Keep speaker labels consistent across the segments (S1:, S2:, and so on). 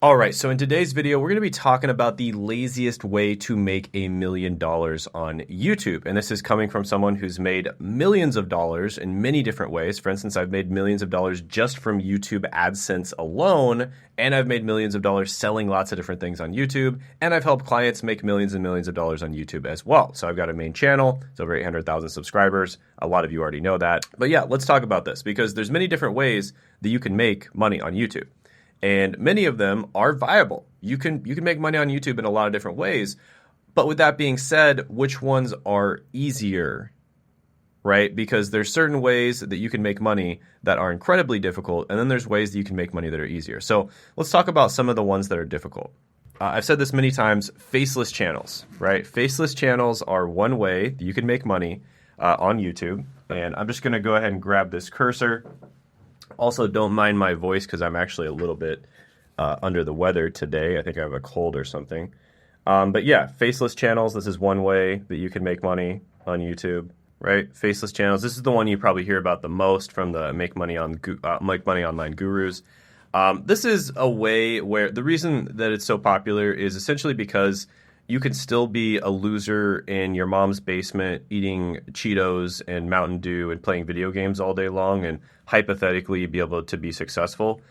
S1: All right, so in today's video, we're going to be talking about the laziest way to make $1 million on YouTube. And this is coming from someone who's made millions of dollars in many different ways. For instance, I've made millions of dollars just from YouTube AdSense alone, and I've made millions of dollars selling lots of different things on YouTube, and I've helped clients make millions and millions of dollars on YouTube as well. So I've got a main channel, it's over 800,000 subscribers. A lot of you already know that. But yeah, let's talk about this because there's many different ways that you can make money on YouTube. And many of them are viable. You can make money on YouTube in a lot of different ways. But with that being said, which ones are easier, right? Because there's certain ways that you can make money that are incredibly difficult, and then there's ways that you can make money that are easier. So let's talk about some of the ones that are difficult. I've said this many times, faceless channels, right? Faceless channels are one way that you can make money on YouTube. And I'm just going to go ahead and grab this cursor. Also, don't mind my voice because I'm actually a little bit under the weather today. I think I have a cold or something. But yeah, faceless channels, this is one way that you can make money on YouTube, right? Faceless channels, this is the one you probably hear about the most from the Make Money Online gurus. This is a way where the reason that it's so popular is essentially because you can still be a loser in your mom's basement eating Cheetos and Mountain Dew and playing video games all day long and hypothetically be able to be successful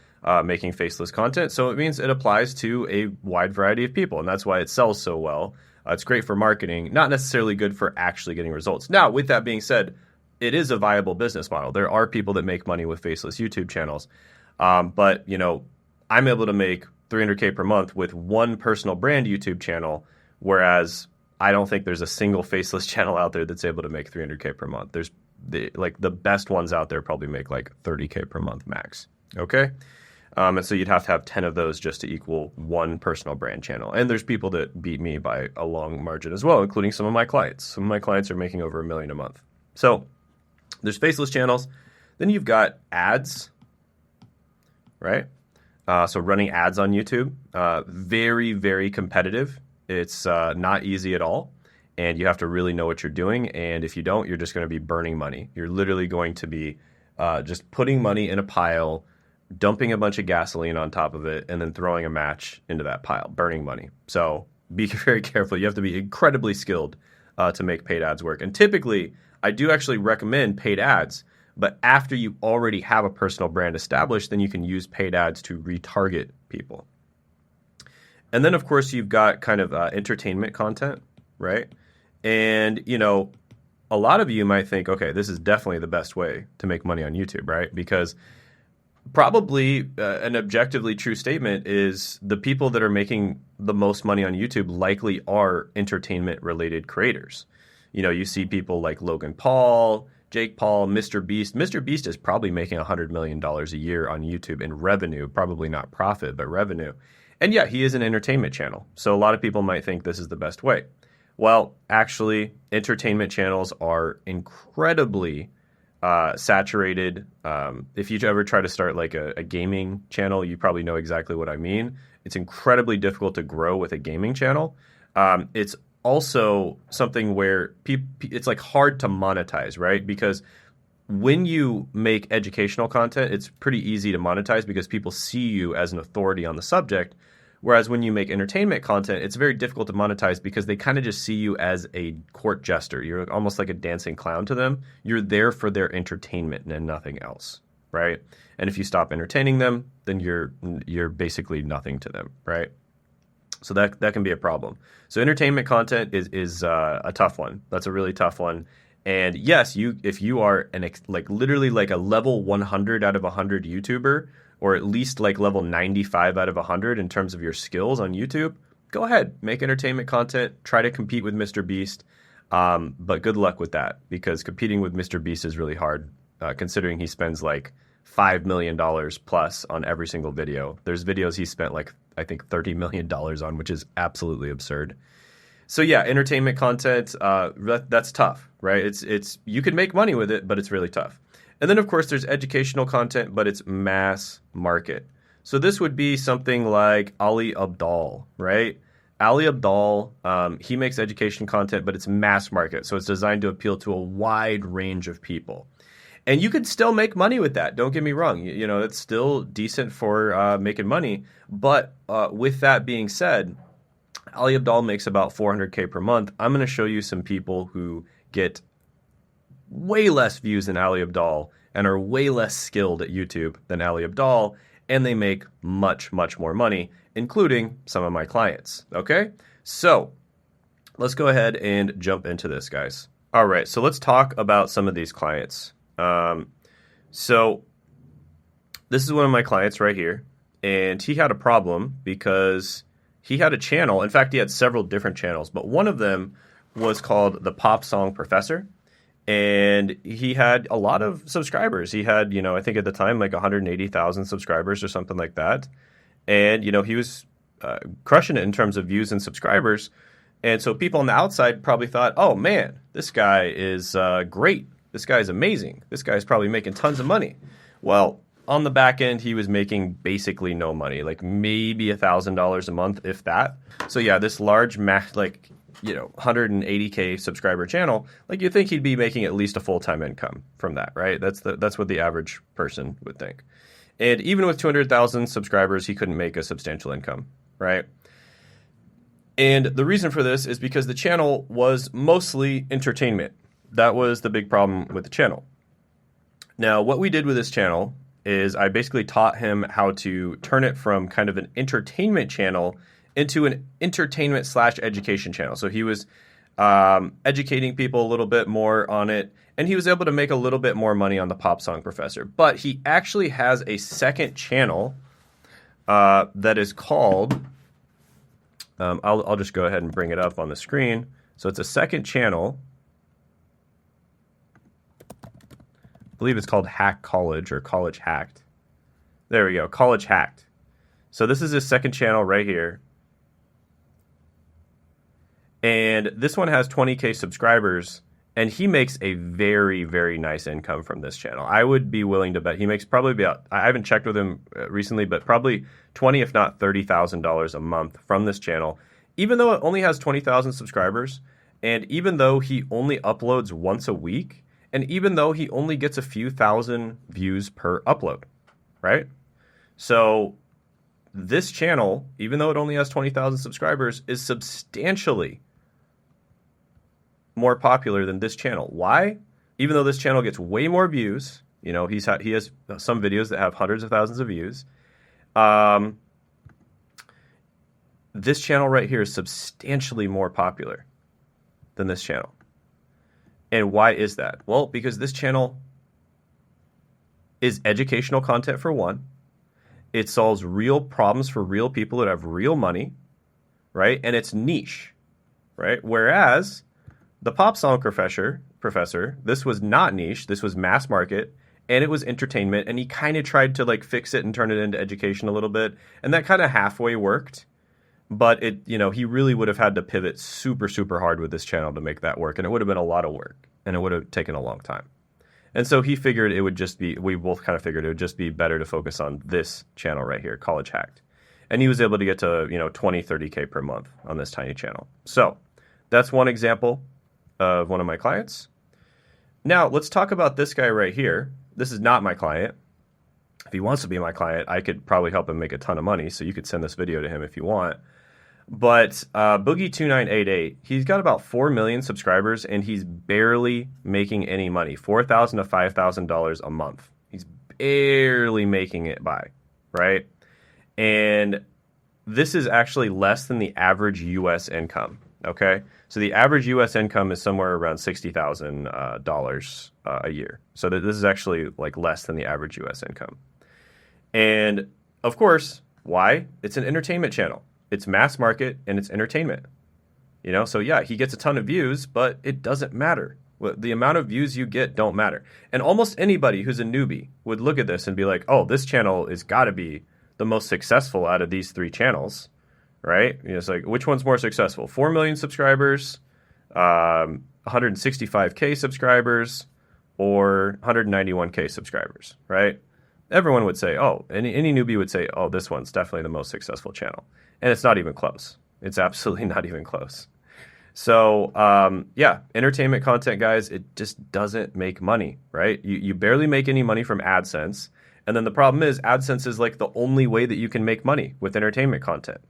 S1: making faceless content. So it means it applies to a wide variety of people, and that's why it sells so well. It's great for marketing, not necessarily good for actually getting results. Now, with that being said, it is a viable business model. There are people that make money with faceless YouTube channels. But, you know, I'm able to make $300K per month with one personal brand YouTube channel, whereas I don't think there's a single faceless channel out there that's able to make $300K per month. There's the best ones out there probably make like $30K per month max. Okay. And so you'd have to have 10 of those just to equal one personal brand channel. And there's people that beat me by a long margin as well, including some of my clients. Some of my clients are making over $1 million a month. So there's faceless channels. Then you've got ads, right? So running ads on YouTube, very, very competitive. It's not easy at all, and you have to really know what you're doing. And if you don't, you're just going to be burning money. You're literally going to be just putting money in a pile, dumping a bunch of gasoline on top of it, and then throwing a match into that pile, burning money. So be very careful. You have to be incredibly skilled to make paid ads work. And typically, I do actually recommend paid ads, but after you already have a personal brand established, then you can use paid ads to retarget people. And then, of course, you've got kind of entertainment content, right? And, you know, a lot of you might think, okay, this is definitely the best way to make money on YouTube, right? Because probably an objectively true statement is the people that are making the most money on YouTube likely are entertainment-related creators. You know, you see people like Logan Paul, Jake Paul, Mr. Beast. Mr. Beast is probably making $100 million a year on YouTube in revenue, probably not profit, but revenue. And yeah, he is an entertainment channel. So a lot of people might think this is the best way. Well, actually, entertainment channels are incredibly saturated. If you ever try to start like a gaming channel, you probably know exactly what I mean. It's incredibly difficult to grow with a gaming channel. It's also something where it's like hard to monetize, right? Because when you make educational content, it's pretty easy to monetize because people see you as an authority on the subject. Whereas when you make entertainment content, it's very difficult to monetize because they kind of just see you as a court jester. You're almost like a dancing clown to them. You're there for their entertainment and nothing else, right? And if you stop entertaining them, then you're basically nothing to them, right? So that can be a problem. So entertainment content is a tough one. That's a really tough one. And yes, if you are literally like a level 100 out of 100 YouTuber, or at least like level 95 out of 100 in terms of your skills on YouTube, go ahead, make entertainment content, try to compete with Mr. Beast. But good luck with that because competing with Mr. Beast is really hard considering he spends like $5 million plus on every single video. There's videos he spent like, I think $30 million on, which is absolutely absurd. So yeah, entertainment content, that's tough, right? It's you can make money with it, but it's really tough. And then of course there's educational content, but it's mass market. So this would be something like Ali Abdaal, right? Ali Abdaal, he makes education content, but it's mass market. So it's designed to appeal to a wide range of people. And you could still make money with that. Don't get me wrong. You know, it's still decent for making money. But with that being said, Ali Abdaal makes about 400K per month. I'm going to show you some people who get way less views than Ali Abdaal and are way less skilled at YouTube than Ali Abdaal, and they make much, much more money, including some of my clients. Okay? So let's go ahead and jump into this, guys. All right, so let's talk about some of these clients. So this is one of my clients right here, and he had a problem because he had a channel. In fact, he had several different channels, but one of them was called the Pop Song Professor, and he had a lot of subscribers. He had, you know, I think at the time like 180,000 subscribers or something like that, and you know, he was crushing it in terms of views and subscribers. And so people on the outside probably thought, oh man, this guy is great. This guy's amazing. This guy's probably making tons of money. Well, on the back end, he was making basically no money, like maybe $1,000 a month, if that. So yeah, this large, like, you know, 180K subscriber channel, like you think he'd be making at least a full-time income from that, right? That's what the average person would think. And even with 200,000 subscribers, he couldn't make a substantial income, right? And the reason for this is because the channel was mostly entertainment. That was the big problem with the channel. Now, what we did with this channel is I basically taught him how to turn it from kind of an entertainment channel into an entertainment / education channel. So he was educating people a little bit more on it, and he was able to make a little bit more money on the Pop Song Professor. But he actually has a second channel that is called, I'll just go ahead and bring it up on the screen. So it's a second channel. I believe it's called Hack College or College Hacked. There we go, College Hacked. So this is his second channel right here. And this one has 20K subscribers, and he makes a very, very nice income from this channel. I would be willing to bet he makes probably about, I haven't checked with him recently, but probably $20,000 if not $30,000 a month from this channel, even though it only has 20,000 subscribers, and even though he only uploads once a week, and even though he only gets a few thousand views per upload, right? So this channel, even though it only has 20,000 subscribers, is substantially more popular than this channel. Why? Even though this channel gets way more views, you know, he has some videos that have hundreds of thousands of views. This channel right here is substantially more popular than this channel. And why is that? Well, because this channel is educational content for one. It solves real problems for real people that have real money, right? And it's niche, right? Whereas the Pop Song Professor, this was not niche. This was mass market, and it was entertainment. And he kind of tried to like fix it and turn it into education a little bit. And that kind of halfway worked. But it, you know, he really would have had to pivot super, super hard with this channel to make that work. And it would have been a lot of work, and it would have taken a long time. And so he figured it would just be, we both kind of figured it would just be better to focus on this channel right here, College Hacked. And he was able to get to, you know, 20, 30K per month on this tiny channel. So that's one example of one of my clients. Now let's talk about this guy right here. This is not my client. If he wants to be my client, I could probably help him make a ton of money. So you could send this video to him if you want. But Boogie2988, he's got about 4 million subscribers, and he's barely making any money. $4,000 to $5,000 a month. He's barely making it by, right? And this is actually less than the average U.S. income, okay? So the average U.S. income is somewhere around $60,000 a year. So this is actually like less than the average U.S. income. And of course, why? It's an entertainment channel. It's mass market and it's entertainment. You know, so yeah, he gets a ton of views, but it doesn't matter. The amount of views you get don't matter. And almost anybody who's a newbie would look at this and be like, oh, this channel has got to be the most successful out of these three channels, right? You know, it's like, which one's more successful? 4 million subscribers, 165K subscribers, or 191K subscribers, right? Everyone would say, oh, any newbie would say, oh, this one's definitely the most successful channel. And it's not even close. It's absolutely not even close. So, yeah, entertainment content, guys, it just doesn't make money, right? You barely make any money from AdSense. And then the problem is AdSense is like the only way that you can make money with entertainment content,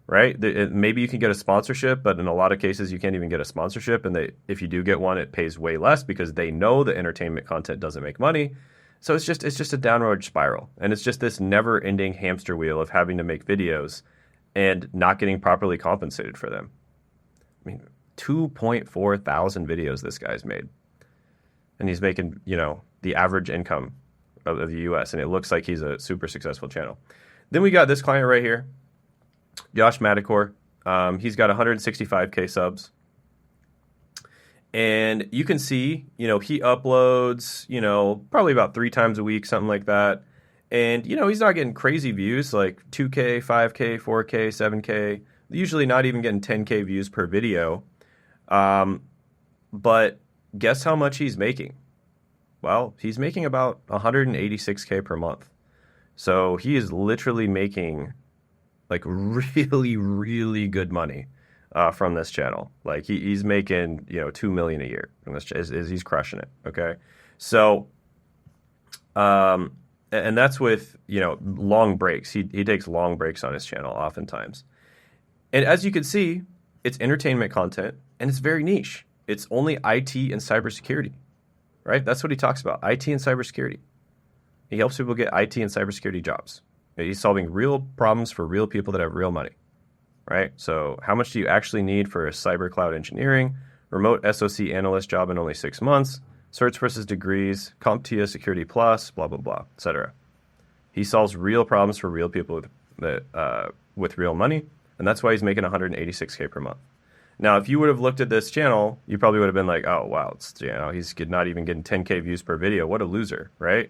S1: right? Maybe you can get a sponsorship, but in a lot of cases you can't even get a sponsorship. And if you do get one, it pays way less because they know that entertainment content doesn't make money. So it's just a downward spiral. And it's just this never-ending hamster wheel of having to make videos and not getting properly compensated for them. I mean, 2.4 thousand videos this guy's made. And he's making, the average income of the US. And it looks like he's a super successful channel. Then we got this client right here, Josh Madakor. He's got 165K subs. And you can see, he uploads, probably about 3 times a week, something like that. And, he's not getting crazy views like 2K, 5K, 4K, 7K. Usually not even getting 10K views per video. But guess how much he's making? Well, he's making about 186K per month. So he is literally making like really, really good money from this channel. Like he's making, $2 million a year. And he's crushing it. Okay. So, and that's with, long breaks. He takes long breaks on his channel oftentimes. And as you can see, it's entertainment content and it's very niche. It's only IT and cybersecurity, right? That's what he talks about, IT and cybersecurity. He helps people get IT and cybersecurity jobs. He's solving real problems for real people that have real money, right? So how much do you actually need for a cyber cloud engineering, remote SOC analyst job in only 6 months, certs versus degrees, CompTIA Security Plus, blah, blah, blah, etc. He solves real problems for real people with real money. And that's why he's making 186K per month. Now, if you would have looked at this channel, you probably would have been like, oh, wow, he's not even getting 10K views per video. What a loser, right?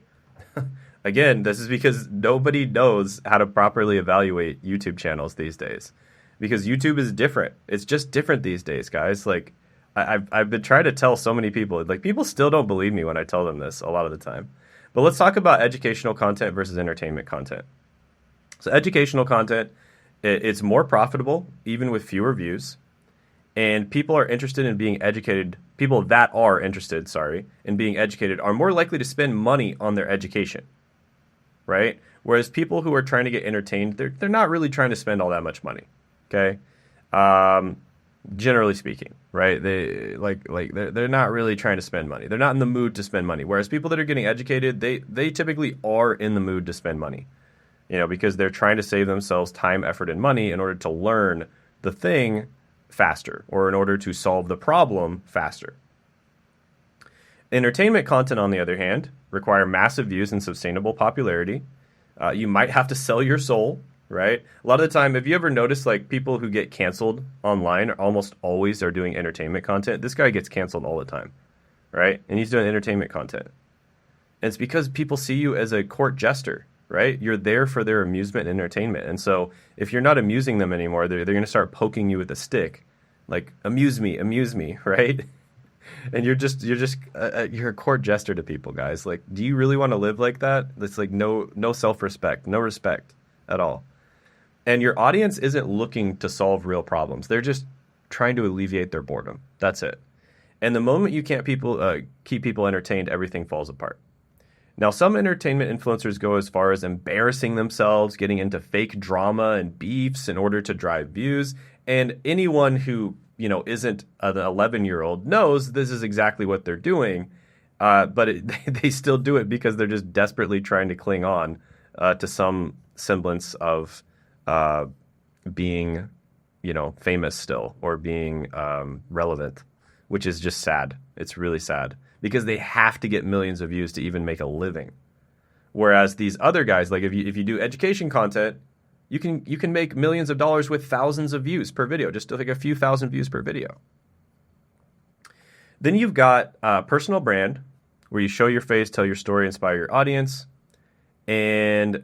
S1: Again, this is because nobody knows how to properly evaluate YouTube channels these days. Because YouTube is different. It's just different these days, guys. Like, I've been trying to tell so many people. Like, people still don't believe me when I tell them this a lot of the time. But let's talk about educational content versus entertainment content. So educational content, it's more profitable, even with fewer views. And people are interested in being educated. People that are interested, in being educated are more likely to spend money on their education, right? Whereas people who are trying to get entertained, they're not really trying to spend all that much money, okay? Generally speaking, right? They're not really trying to spend money. They're not in the mood to spend money. Whereas people that are getting educated, they typically are in the mood to spend money. Because they're trying to save themselves time, effort, and money in order to learn the thing faster or in order to solve the problem faster. Entertainment content, on the other hand, require massive views and sustainable popularity. You might have to sell your soul, right? A lot of the time, have you ever noticed like people who get canceled online almost always are doing entertainment content? This guy gets canceled all the time, right? And he's doing entertainment content. And it's because people see you as a court jester, right? You're there for their amusement and entertainment. And so if you're not amusing them anymore, they're going to start poking you with a stick. Like, amuse me, right? And you're a court jester to people, guys. Like, do you really want to live like that? It's like no self-respect, no respect at all. And your audience isn't looking to solve real problems. They're just trying to alleviate their boredom. That's it. And the moment you can't keep people entertained, everything falls apart. Now, some entertainment influencers go as far as embarrassing themselves, getting into fake drama and beefs in order to drive views. And anyone who, isn't an 11-year-old knows this is exactly what they're doing. But they still do it because they're just desperately trying to cling on to some semblance of being, famous still or being relevant, which is just sad. It's really sad. Because they have to get millions of views to even make a living. Whereas these other guys, like if you do education content, you can make millions of dollars with thousands of views per video, just like a few thousand views per video. Then you've got personal brand, where you show your face, tell your story, inspire your audience, and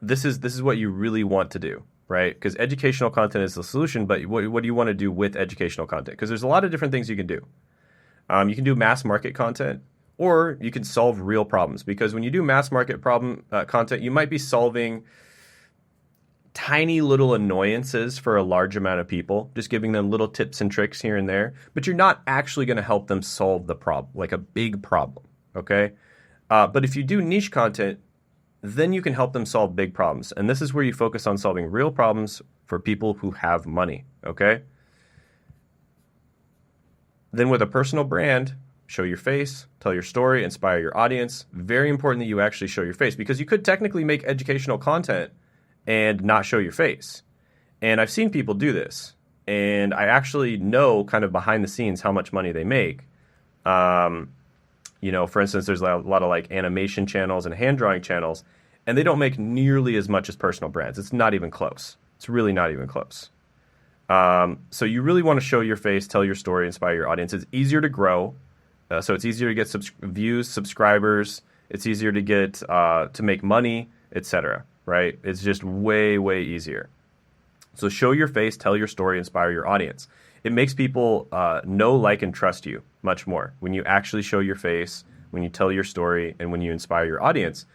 S1: this is what you really want to do. Right? Because educational content is the solution, but what do you want to do with educational content? Because there's a lot of different things you can do. You can do mass market content, or you can solve real problems. Because when you do mass market content, you might be solving tiny little annoyances for a large amount of people, just giving them little tips and tricks here and there, but you're not actually going to help them solve the problem, like a big problem, okay? But if you do niche content, then you can help them solve big problems. And this is where you focus on solving real problems for people who have money, okay? Then with a personal brand, show your face, tell your story, inspire your audience. Very important that you actually show your face, because you could technically make educational content and not show your face. And I've seen people do this. And I actually know kind of behind the scenes how much money they make. You know, for instance, there's a lot of like animation channels and hand drawing channels, and they don't make nearly as much as personal brands. It's not even close. It's really not even close. So you really want to show your face, tell your story, inspire your audience. It's easier to grow. So it's easier to get views, subscribers. It's easier to get to make money, etc. Right? It's just way, way easier. So show your face, tell your story, inspire your audience. It makes people know, like, and trust you much more when you actually show your face, when you tell your story, and when you inspire your audience,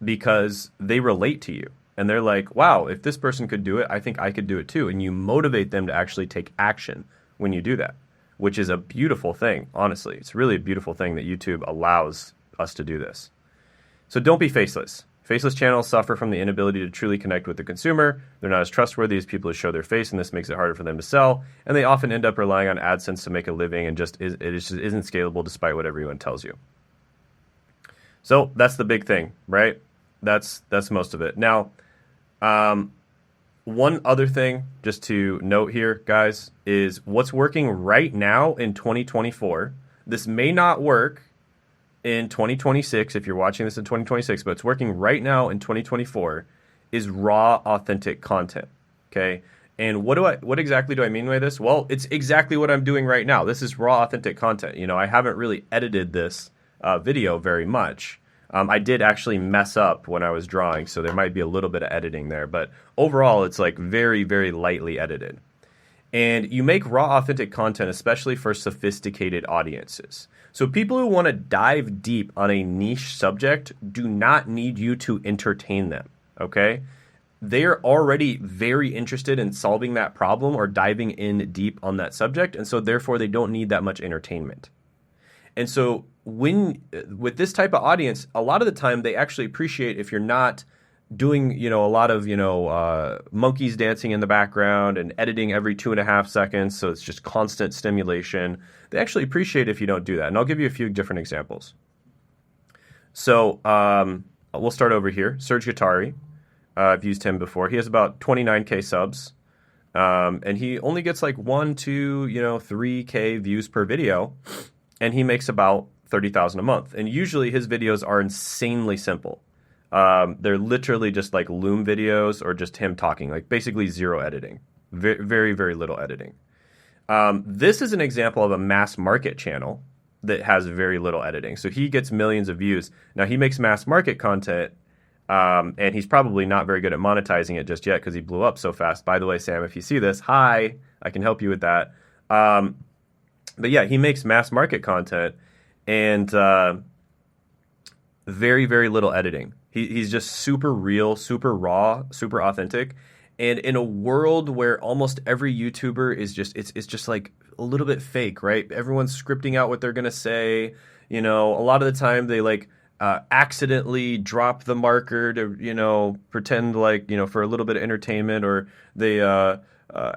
S1: because they relate to you. And they're like, wow, if this person could do it, I think I could do it too. And you motivate them to actually take action when you do that, which is a beautiful thing, honestly. It's really a beautiful thing that YouTube allows us to do this. So don't be faceless. Faceless channels suffer from the inability to truly connect with the consumer. They're not as trustworthy as people who show their face, and this makes it harder for them to sell. And they often end up relying on AdSense to make a living, and it just isn't scalable despite what everyone tells you. So that's the big thing, right? That's most of it. Now, one other thing just to note here, guys, is what's working right now in 2024. This may not work in 2026 if you're watching this in 2026, but it's working right now in 2024, is raw, authentic content, okay? And what exactly do I mean by this? Well, it's exactly what I'm doing right now. This is raw, authentic content. You know, I haven't really edited this video very much. I did actually mess up when I was drawing, so there might be a little bit of editing there, but overall it's like very, very lightly edited. And you make raw, authentic content, especially for sophisticated audiences. So people who want to dive deep on a niche subject do not need you to entertain them, okay? They are already very interested in solving that problem or diving in deep on that subject, and so therefore they don't need that much entertainment. And so with this type of audience, a lot of the time they actually appreciate if you're not doing, you know, a lot of, you know, monkeys dancing in the background and editing every 2.5 seconds. So it's just constant stimulation. They actually appreciate if you don't do that. And I'll give you a few different examples. So we'll start over here. Serge Guattari. I've used him before. He has about 29K subs. And he only gets like 1, 2, 3K views per video. And he makes about 30,000 a month. And usually his videos are insanely simple. They're literally just like Loom videos or just him talking, like basically zero editing. Very, very little editing. This is an example of a mass market channel that has very little editing. So he gets millions of views. Now he makes mass market content, and he's probably not very good at monetizing it just yet because he blew up so fast. By the way, Sam, if you see this, hi, I can help you with that. But yeah, he makes mass market content and very, very little editing. He's just super real, super raw, super authentic. And in a world where almost every YouTuber is just, it's just like a little bit fake, right? Everyone's scripting out what they're going to say. You know, a lot of the time they like accidentally drop the marker to, pretend like, for a little bit of entertainment, or they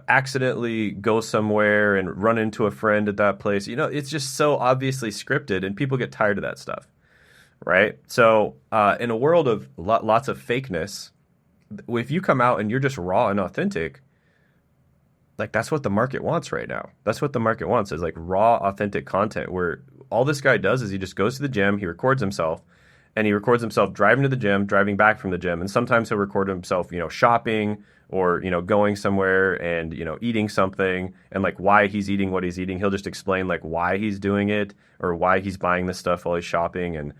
S1: accidentally go somewhere and run into a friend at that place. It's just so obviously scripted, and people get tired of that stuff. Right? So in a world of lots of fakeness, if you come out and you're just raw and authentic, like that's what the market wants right now. That's what the market wants, is like raw, authentic content where all this guy does is he just goes to the gym, he records himself, and he records himself driving to the gym, driving back from the gym. And sometimes he'll record himself, shopping or, going somewhere and, eating something, and like why he's eating what he's eating. He'll just explain like why he's doing it or why he's buying this stuff while he's shopping, and,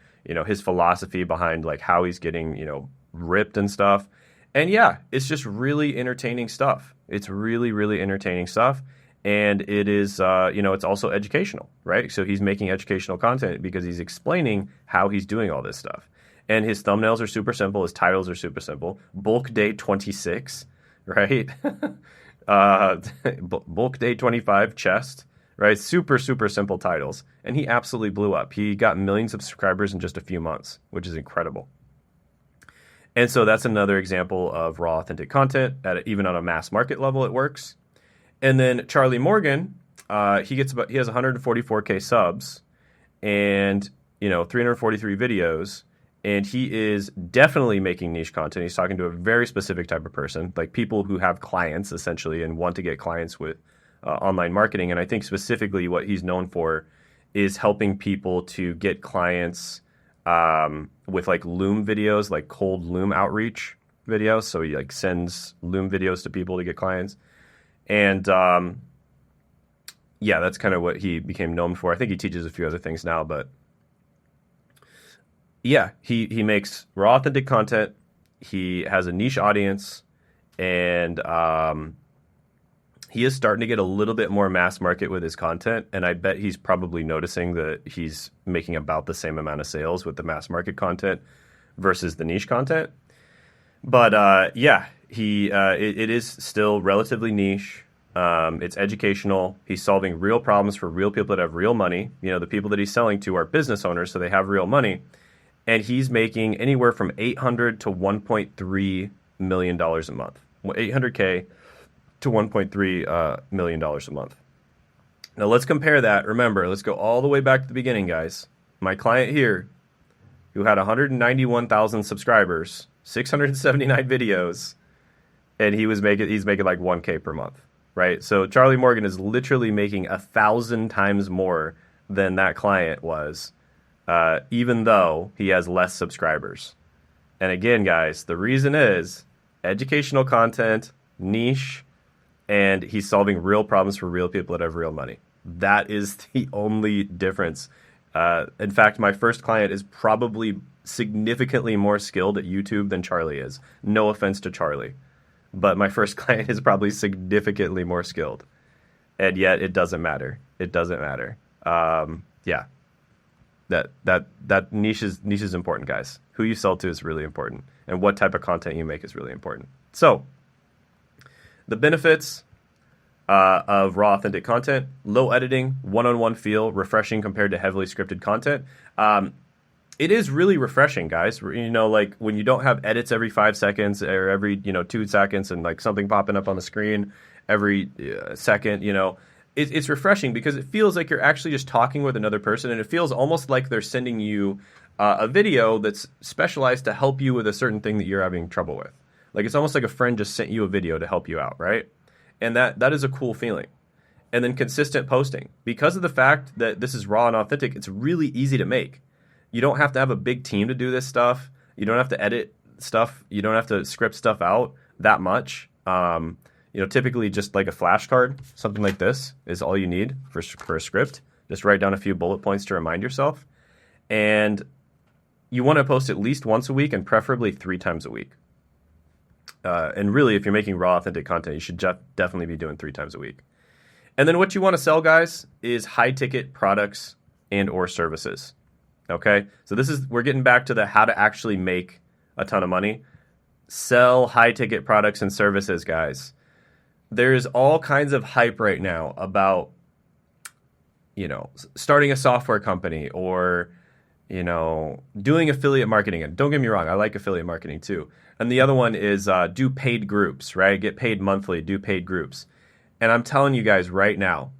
S1: his philosophy behind like how he's getting, ripped and stuff. And yeah, it's just really entertaining stuff. It's really, really entertaining stuff. And it is, it's also educational, right? So he's making educational content because he's explaining how he's doing all this stuff. And his thumbnails are super simple. His titles are super simple. Bulk day 26, right? Bulk day 25, chest, right? Super, super simple titles. And he absolutely blew up. He got millions of subscribers in just a few months, which is incredible. And so that's another example of raw, authentic content. Even on a mass market level, it works. And then Charlie Morgan, he has 144K subs and 343 videos. And he is definitely making niche content. He's talking to a very specific type of person, like people who have clients essentially and want to get clients with online marketing. And I think specifically what he's known for is helping people to get clients with like Loom videos, like cold Loom outreach videos. So he like sends Loom videos to people to get clients. And yeah, that's kind of what he became known for. I think he teaches a few other things now, but yeah, he makes raw, authentic content. He has a niche audience, and he is starting to get a little bit more mass market with his content. And I bet he's probably noticing that he's making about the same amount of sales with the mass market content versus the niche content. But yeah, it is still relatively niche. It's educational. He's solving real problems for real people that have real money. The people that he's selling to are business owners, so they have real money. And he's making anywhere from $800 to $1.3 million a month. 800K to $1.3 million a month. Now let's compare that. Remember, let's go all the way back to the beginning, guys. My client here, who had 191,000 subscribers, 679 videos, and he's making like 1K per month, right? So Charlie Morgan is literally making 1,000 times more than that client was. Even though he has less subscribers. And again, guys, the reason is educational content, niche, and he's solving real problems for real people that have real money. That is the only difference. In fact, my first client is probably significantly more skilled at YouTube than Charlie is. No offense to Charlie. But my first client is probably significantly more skilled. And yet it doesn't matter. It doesn't matter. Yeah. That niche is important, guys. Who you sell to is really important, and what type of content you make is really important. So, the benefits of raw, authentic content: low editing, one-on-one feel, refreshing compared to heavily scripted content. It is really refreshing, guys. Like when you don't have edits every 5 seconds or every 2 seconds, and like something popping up on the screen every second. It's refreshing because it feels like you're actually just talking with another person, and it feels almost like they're sending you a video that's specialized to help you with a certain thing that you're having trouble with. Like it's almost like a friend just sent you a video to help you out, right? And that is a cool feeling. And then consistent posting. Because of the fact that this is raw and authentic, it's really easy to make. You don't have to have a big team to do this stuff. You don't have to edit stuff. You don't have to script stuff out that much. Typically just like a flashcard, something like this is all you need for a script. Just write down a few bullet points to remind yourself. And you want to post at least once a week and preferably 3 times a week. And really, if you're making raw, authentic content, you should definitely be doing 3 times a week. And then what you want to sell, guys, is high-ticket products and or services. Okay? So we're getting back to the how to actually make a ton of money. Sell high-ticket products and services, guys. There's all kinds of hype right now about, starting a software company or, doing affiliate marketing. And don't get me wrong, I like affiliate marketing too. And the other one is do paid groups, right? Get paid monthly, do paid groups. And I'm telling you guys right now,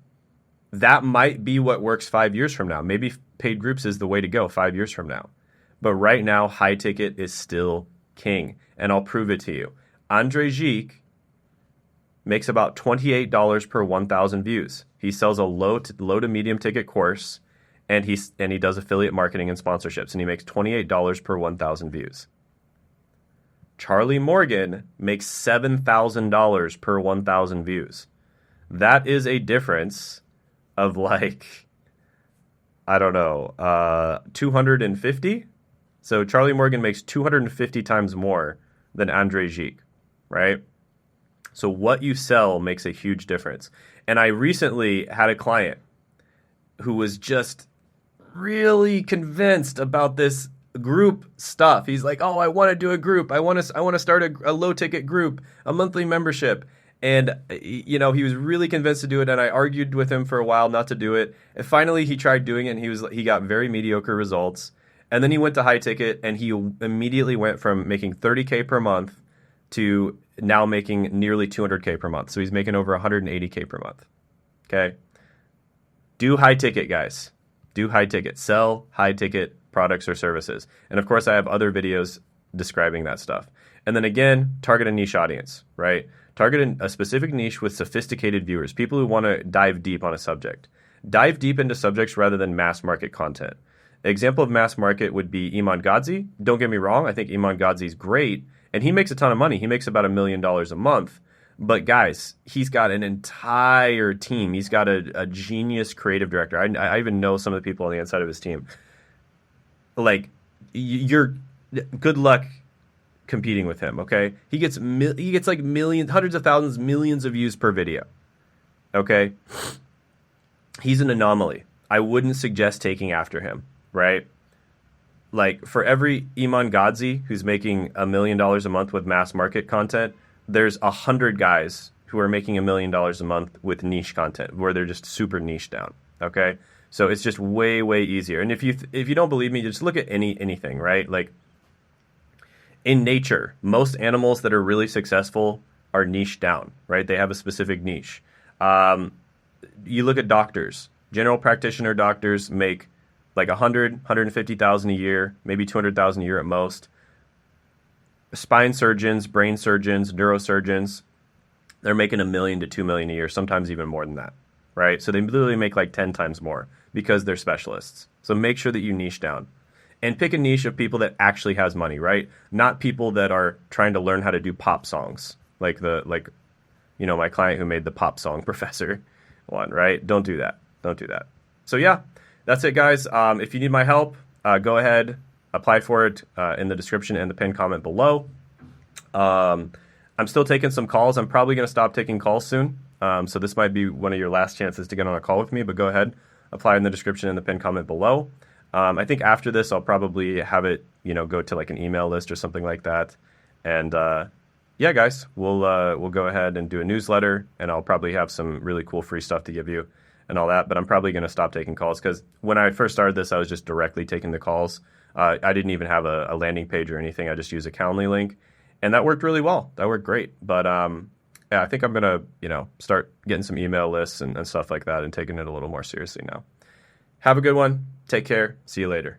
S1: that might be what works 5 years from now. Maybe paid groups is the way to go 5 years from now. But right now, high ticket is still king. And I'll prove it to you. Andre Geek makes about $28 per 1,000 views. He sells a low to medium ticket course, and he does affiliate marketing and sponsorships, and he makes $28 per 1,000 views. Charlie Morgan makes $7,000 per 1,000 views. That is a difference of like, I don't know, 250. So Charlie Morgan makes 250 times more than Andre Geek, right? So what you sell makes a huge difference. And I recently had a client who was just really convinced about this group stuff. He's like, oh, I want to do a group. I want to start a low ticket group, a monthly membership. And, you know, he was really convinced to do it. And I argued with him for a while not to do it. And finally he tried doing it, and he got very mediocre results. And then he went to high ticket, and he immediately went from making 30K per month to now making nearly 200K per month. So he's making over 180K per month. Okay. Do high ticket, guys. Do high ticket. Sell high ticket products or services. And of course, I have other videos describing that stuff. And then again, target a niche audience, right? Target a specific niche with sophisticated viewers, people who want to dive deep on a subject. Dive deep into subjects rather than mass market content. An example of mass market would be Iman Gadzhi. Don't get me wrong, I think Iman Gadzhi is great, and he makes a ton of money. He makes about $1 million a month. But guys, he's got an entire team. He's got a genius creative director. I even know some of the people on the inside of his team. Like, you're good luck competing with him, okay? He gets like millions, hundreds of thousands, millions of views per video, okay? He's an anomaly. I wouldn't suggest taking after him, right? Like, for every Iman Gadzhi who's making $1 million a month with mass market content, there's 100 guys who are making $1 million a month with niche content, where they're just super niche down, okay? So it's just way, way easier. And if you don't believe me, just look at anything, right? Like, in nature, most animals that are really successful are niche down, right? They have a specific niche. You look at doctors. General practitioner doctors make like 150,000 a year, maybe 200,000 a year at most. Spine surgeons, brain surgeons, neurosurgeons, they're making $1 million to $2 million a year, sometimes even more than that, right? So they literally make like 10 times more because they're specialists. So make sure that you niche down. And pick a niche of people that actually has money, right? Not people that are trying to learn how to do pop songs, like my client who made the pop song professor one, right? Don't do that. Don't do that. So yeah, that's it, guys. If you need my help, go ahead, apply for it in the description and the pinned comment below. I'm still taking some calls. I'm probably going to stop taking calls soon. So this might be one of your last chances to get on a call with me, but go ahead, apply in the description and the pinned comment below. I think after this, I'll probably have it, go to like an email list or something like that. And yeah, guys, we'll go ahead and do a newsletter, and I'll probably have some really cool free stuff to give you and all that. But I'm probably going to stop taking calls, because when I first started this, I was just directly taking the calls. I didn't even have a landing page or anything. I just used a Calendly link, and that worked really well. That worked great. But yeah, I think I'm going to, start getting some email lists and stuff like that and taking it a little more seriously now. Have a good one. Take care. See you later.